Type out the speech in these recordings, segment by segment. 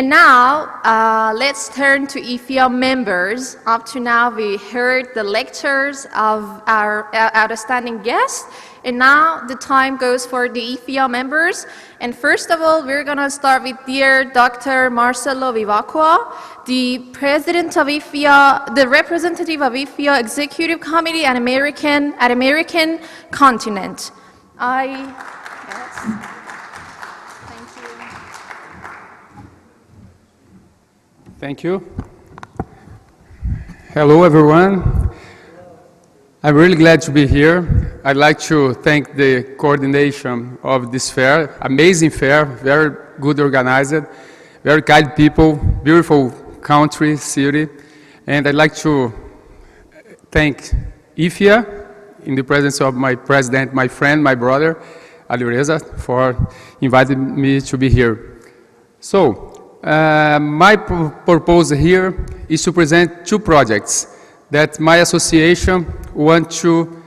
And now, let's turn to IFIA members. Up to now, we heard the lectures of our outstanding guests. And now the time goes for the IFIA members. And first of all, we're going to start with dear Dr. Marcelo VIVACQUA, the president of IFIA, the representative of IFIA Executive Committee at American continent. Yes. Thank you. Hello, everyone. I'm really glad to be here. I'd like to thank the coordination of this fair, amazing fair, very good organized, very kind people, beautiful country, city. And I'd like to thank IFIA in the presence of my president, my friend, my brother, Alireza, for inviting me to be here. So, my purpose here is to present two projects that my association wants to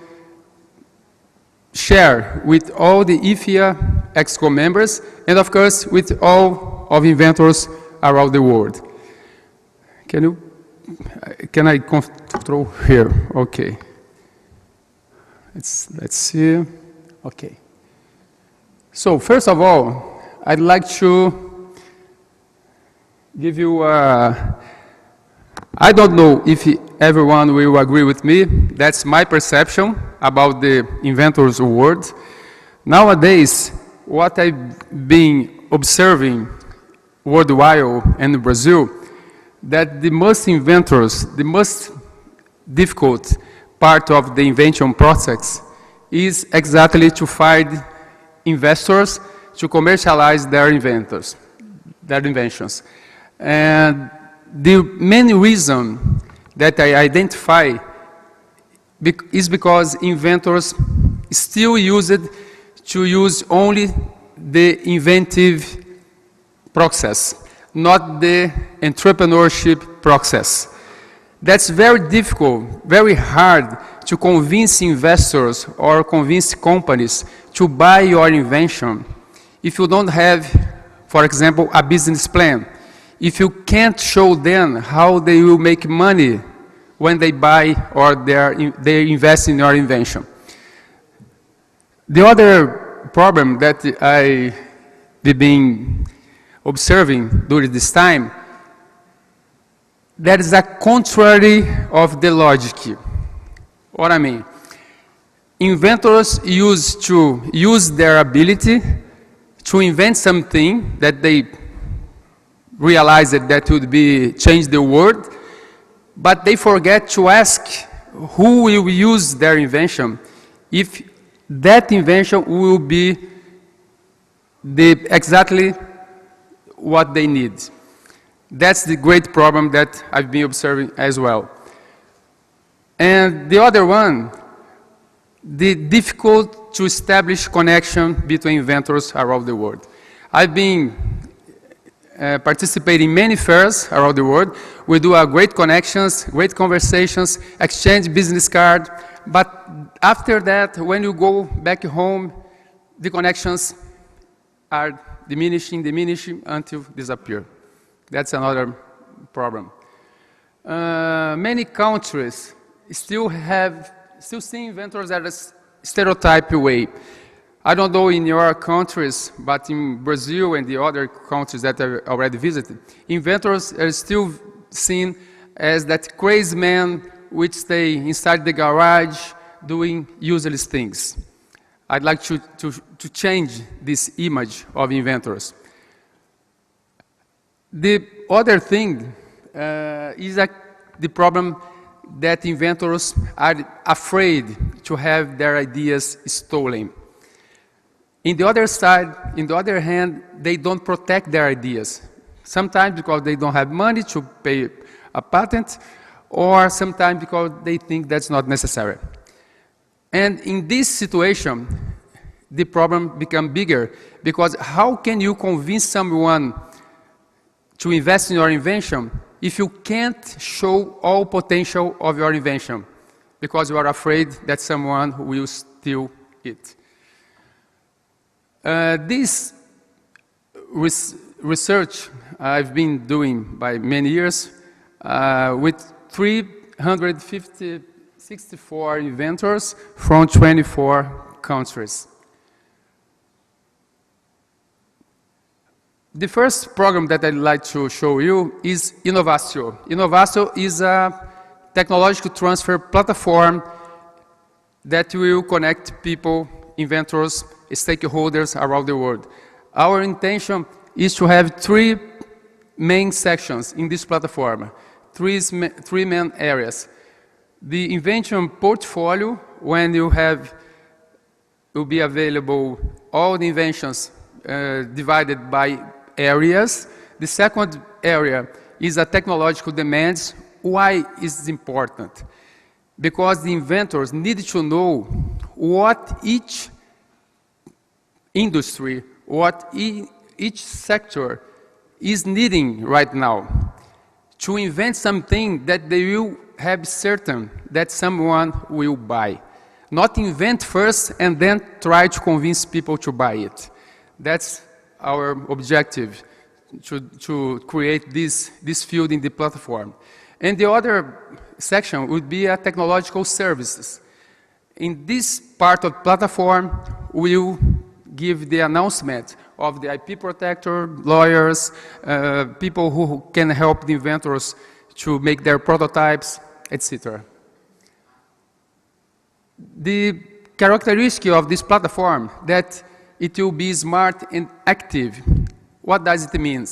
share with all the IFIA EXCO members and, of course, with all of inventors around the world. Can I control here? Okay. Let's see. Okay. So, first of all, I'd like to give you I don't know if everyone will agree with me. That's my perception about the inventors world. Nowadays, what I've been observing worldwide and in Brazil, that the most difficult part of the invention process is exactly to find investors to commercialize their inventions. And the main reason that I identify is because inventors still use only the inventive process, not the entrepreneurship process. That's very difficult, very hard to convince investors or convince companies to buy your invention if you don't have, for example, a business plan. If you can't show them how they will make money when they buy or they invest in your invention. The other problem that I've been observing during this time, that is a contrary of the logic. What I mean? Inventors used to use their ability to invent something that they realized that would change the world, but they forget to ask who will use their invention if that invention will be exactly what they need. That's the great problem that I've been observing as well. And the other one, the difficult to establish connection between inventors around the world. I've been participating in many fairs around the world. We do great connections, great conversations, exchange business cards, but after that, when you go back home, the connections are diminishing until disappear. That's another problem. Many countries still see inventors as a stereotype way. I don't know in your countries, but in Brazil and the other countries that I already visited, inventors are still seen as that crazy man which stay inside the garage doing useless things. I'd like to change this image of inventors. The other thing is the problem that inventors are afraid to have their ideas stolen. On the other hand, they don't protect their ideas. Sometimes because they don't have money to pay a patent, or sometimes because they think that's not necessary. And in this situation, the problem becomes bigger, because how can you convince someone to invest in your invention if you can't show all potential of your invention, because you are afraid that someone will steal it? This research I've been doing by many years with 364 inventors from 24 countries. The first program that I'd like to show you is Innovatio. Innovatio is a technological transfer platform that will connect people, inventors, stakeholders around the world. Our intention is to have three main sections in this platform, three main areas. The invention portfolio, when you have, will be available all the inventions divided by areas. The second area is a technological demands. Why is it important? Because the inventors need to know what each industry, what each sector is needing right now to invent something that they will have certain that someone will buy. Not invent first and then try to convince people to buy it. That's our objective, to create this field in the platform. And the other section would be technological services. In this part of platform, we'll give the announcement of the IP protector, lawyers, people who can help the inventors to make their prototypes, etc. The characteristic of this platform that it will be smart and active. What does it mean?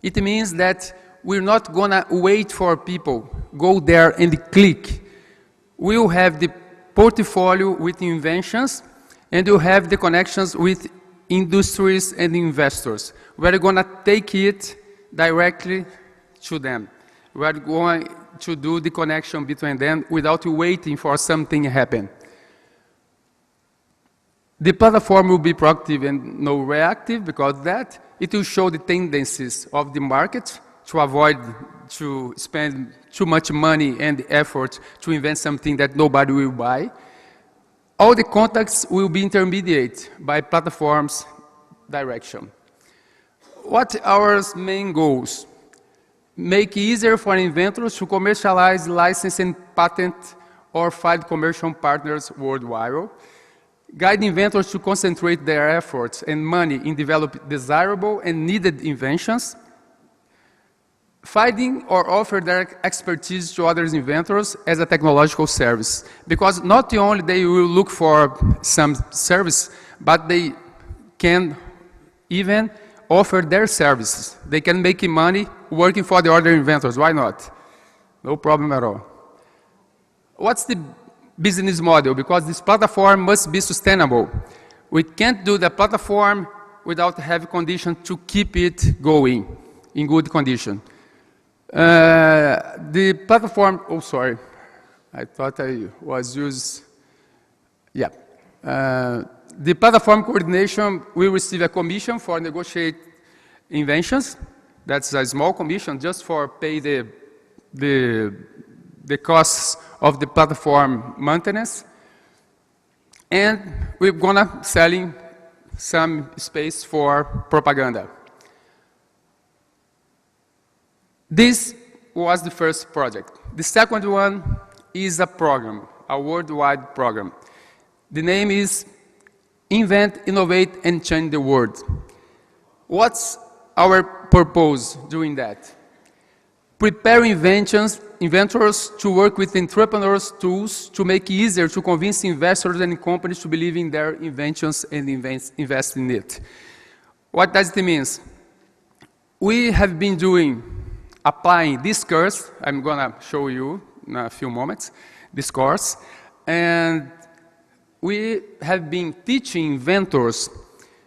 It means that we're not gonna wait for people, go there and click. We'll have the portfolio with inventions, and we'll have the connections with industries and investors. We're gonna take it directly to them. We're going to do the connection between them without waiting for something to happen. The platform will be proactive and no reactive, because that it will show the tendencies of the market to avoid to spend too much money and effort to invent something that nobody will buy. All the contacts will be intermediated by platforms direction. What are our main goals? Make it easier for inventors to commercialize, license, and patent or find commercial partners worldwide. Guide inventors to concentrate their efforts and money in developing desirable and needed inventions. Finding or offer their expertise to other inventors as a technological service. Because not only they will look for some service, but they can even offer their services. They can make money working for the other inventors. Why not? No problem at all. What's the business model? Because this platform must be sustainable. We can't do the platform without having condition to keep it going in good condition. The platform, oh sorry, I thought I was used, yeah. The platform coordination will receive a commission for negotiate inventions. That's a small commission just for pay the costs of the platform maintenance. And we're gonna selling some space for propaganda. This was the first project. The second one is a program, a worldwide program. The name is Invent, Innovate, and Change the World. What's our purpose doing that? Prepare inventors to work with entrepreneurs' tools to make it easier to convince investors and companies to believe in their inventions and invest in it. What does it mean? We have been applying this course. I'm going to show you in a few moments this course. And we have been teaching inventors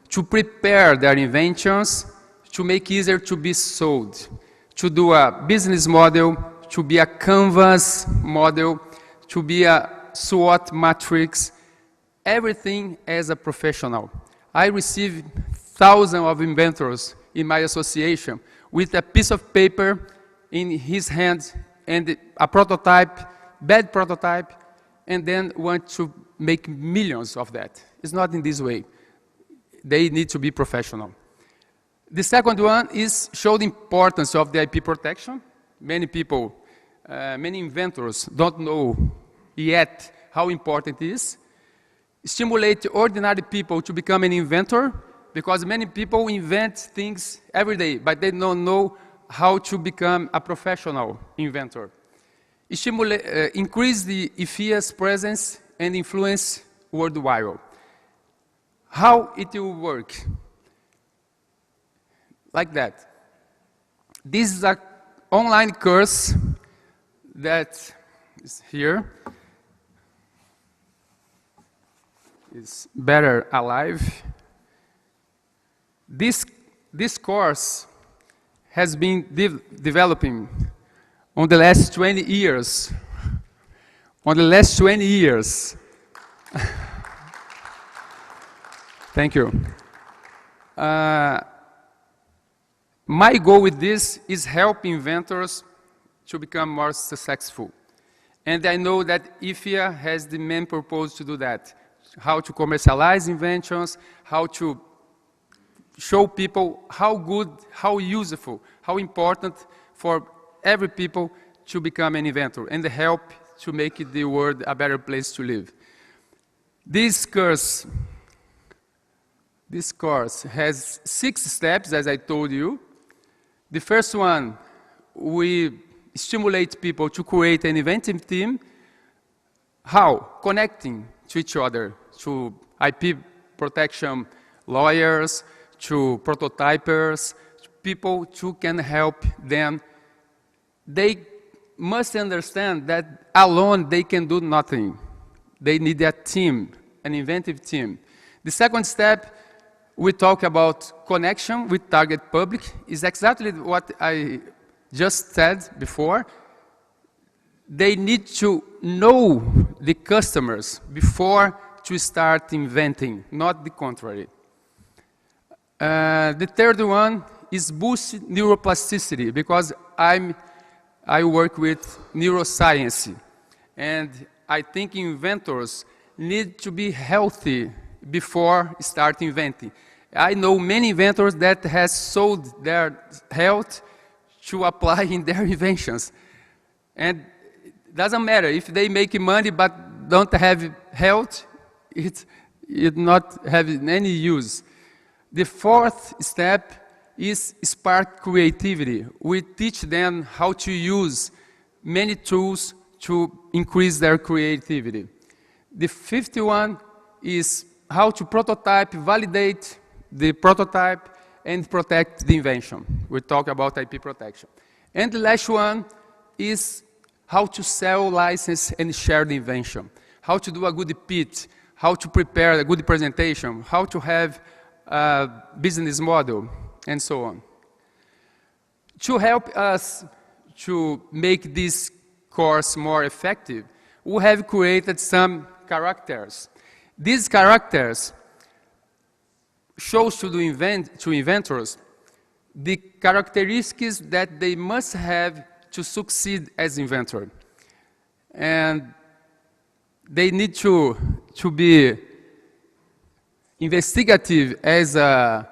to prepare their inventions to make it easier to be sold, to do a business model, to be a canvas model, to be a SWOT matrix, everything as a professional. I receive thousands of inventors in my association with a piece of paper in his hand and a prototype, bad prototype, and then want to make millions of that. It's not in this way. They need to be professional. The second one is show the importance of the IP protection. Many people, many inventors don't know yet how important it is. Stimulate ordinary people to become an inventor, because many people invent things every day, but they don't know how to become a professional inventor. Increase the IFIA's presence and influence worldwide. How it will work? Like that. This is an online course that is here. It's Better Alive. This course has been developing on the last 20 years. On the last 20 years. Thank you. My goal with this is help inventors to become more successful. And I know that IFIA has the main purpose to do that. How to commercialize inventions, how to show people how good, how useful, how important for every people to become an inventor, and help to make the world a better place to live. This course has 6 steps, as I told you. The first one, we stimulate people to create an inventive team. How? Connecting to each other, to IP protection lawyers, to prototypers, people who can help them. They must understand that alone they can do nothing. They need a team, an inventive team. The second step, we talk about connection with target public, is exactly what I just said before. They need to know the customers before to start inventing, not the contrary. The third one is boost neuroplasticity, because I work with neuroscience, and I think inventors need to be healthy before start inventing. I know many inventors that has sold their health to apply in their inventions. And it doesn't matter if they make money but don't have health, it not have any use. The fourth step is spark creativity. We teach them how to use many tools to increase their creativity. The fifth one is how to prototype, validate the prototype, and protect the invention. We talk about IP protection. And the last one is how to sell, license, and share the invention. How to do a good pitch, how to prepare a good presentation, how to have a business model, and so on. To help us to make this course more effective, we have created some characters. These characters show to inventors the characteristics that they must have to succeed as inventor. And they need to be investigative as a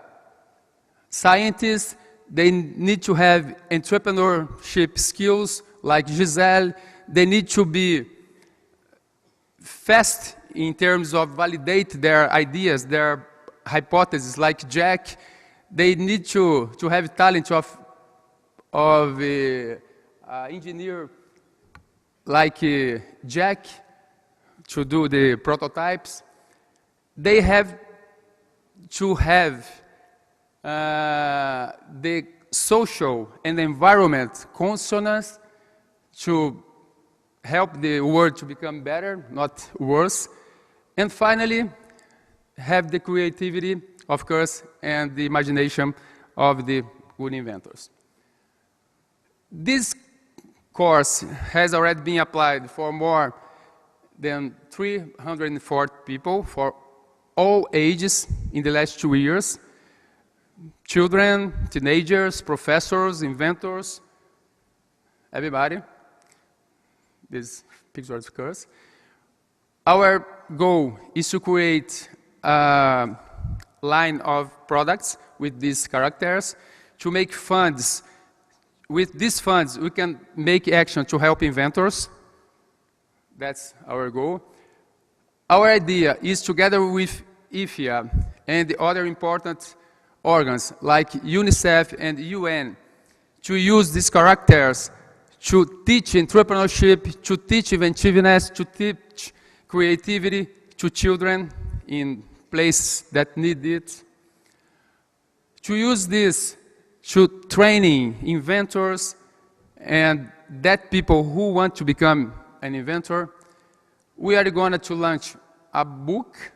scientist. They need to have entrepreneurship skills like Giselle. They need to be fast in terms of validate their ideas, their hypotheses, like Jack. They need to have talent of engineer like Jack to do the prototypes. They have to have the social and environment consonance to help the world to become better, not worse. And finally, have the creativity, of course, and the imagination of the good inventors. This course has already been applied for more than 340 people for all ages in the last 2 years. Children, teenagers, professors, inventors, everybody. This picture of the course. Our goal is to create a line of products with these characters, to make funds. With these funds, we can make action to help inventors. That's our goal. Our idea is, together with IFIA and the other important organs like UNICEF and UN, to use these characters to teach entrepreneurship, to teach inventiveness, to teach creativity to children in places that need it. To use this to training inventors and that people who want to become an inventor. We are going to launch a book,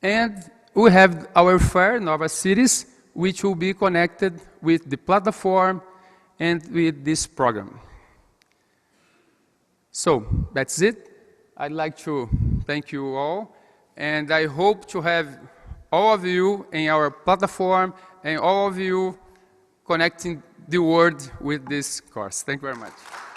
and we have our fair, Nova Cities, which will be connected with the platform and with this program. So that's it. I'd like to thank you all, and I hope to have all of you in our platform and all of you connecting the world with this course. Thank you very much.